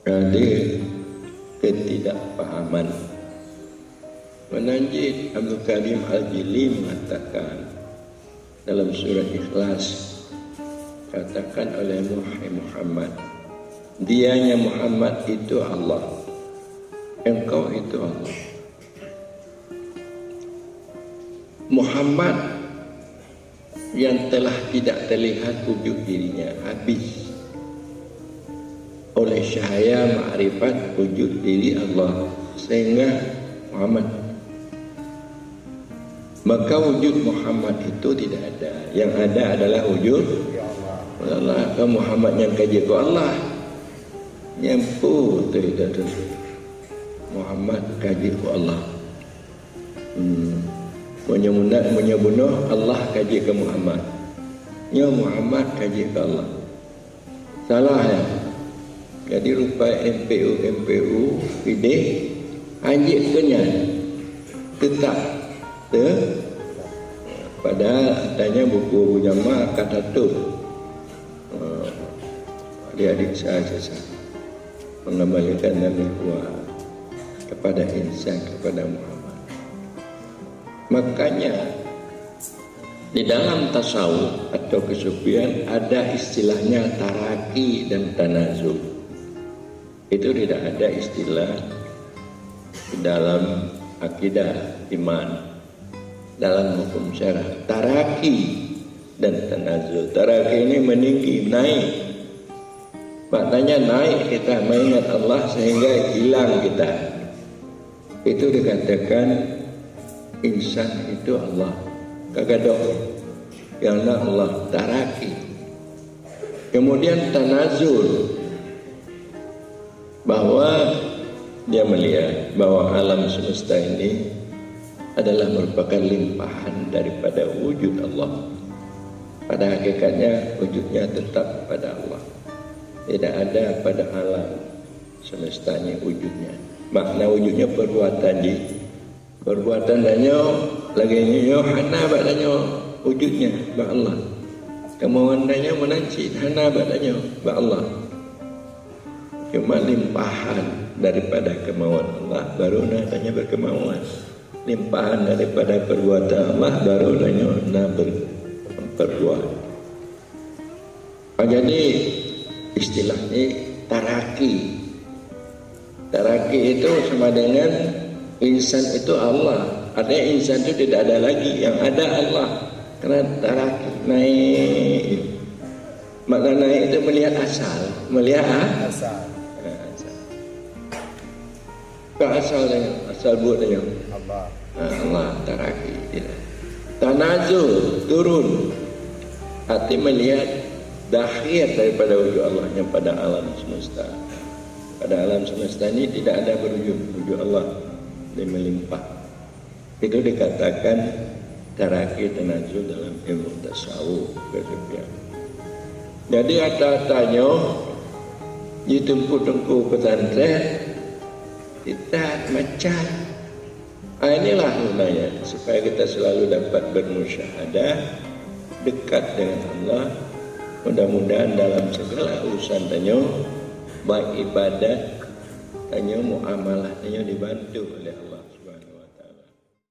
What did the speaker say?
Jadi ketidakpahaman. Menanjid Abdul Karim Al-Jili mengatakan dalam surah Ikhlas, katakan oleh Muhammad, dianya Muhammad itu Allah, engkau itu Allah. Muhammad yang telah tidak terlihat wujud dirinya habis oleh cahaya ma'rifat wujud diri Allah, sehingga Muhammad, maka wujud Muhammad itu tidak ada. Yang ada adalah wujud Allah. Kau Muhammad yang kaji ku Allah, nyampu tu Muhammad kaji ku Allah. Menyebunuh Allah kaji ke Muhammad, ya Muhammad kaji ke Allah. Salah ya. Jadi rupa MPU ide anjik kenya tetap pada adanya buku jamaah kata tu adik-adik saya mengembalikan Nabi kepada insan, kepada Muhammad. Makanya di dalam tasawuf atau kesufian ada istilahnya taraki dan tanazul. Itu tidak ada istilah di dalam akidah iman, dalam hukum syarah. Taraki dan tanazul. Taraki ini meninggi, naik. Maknanya naik kita mengingat Allah sehingga hilang kita. Itu dikatakan insan itu Allah. Kagadoh yang Allah, taraki. Kemudian tanazul, bahwa dia melihat bahwa alam semesta ini adalah merupakan limpahan daripada wujud Allah. Pada hakikatnya wujudnya tetap pada Allah, tidak ada pada alam semestanya wujudnya. Makna wujudnya perbuatan di perbuatan danyo lagi nyo hana badanya wujudnya ba Allah. Kemauan danyo menancit hana badanya ba Allah. Cuma limpahan daripada kemauan Allah baru nadanya berkemauan. Limpahan daripada perbuatan Allah baru nadanya berbuat. Jadi istilahnya taraki. Taraki itu sama dengan insan itu Allah. Artinya insan itu tidak ada lagi, yang ada Allah. Karena taraki naik. Makna naik itu melihat asal, melihat asal. Asal dengan asal buat dengan Allah taraki tidak. Tanazul turun, hati melihat dakhir daripada wujud Allah yang pada alam semesta. Pada alam semesta ini tidak ada wujud Allah yang melimpah. Itu dikatakan taraki tanazul dalam ilmu tasawuf kesufian. Jadi kata-katanya di tempat-tempat pesantren kita macan. Inilah gunanya supaya kita selalu dapat bermusyahadah dekat dengan Allah. Mudah-mudahan dalam segala urusan tanya, baik ibadat tanya, muamalah tanya dibantu oleh Allah.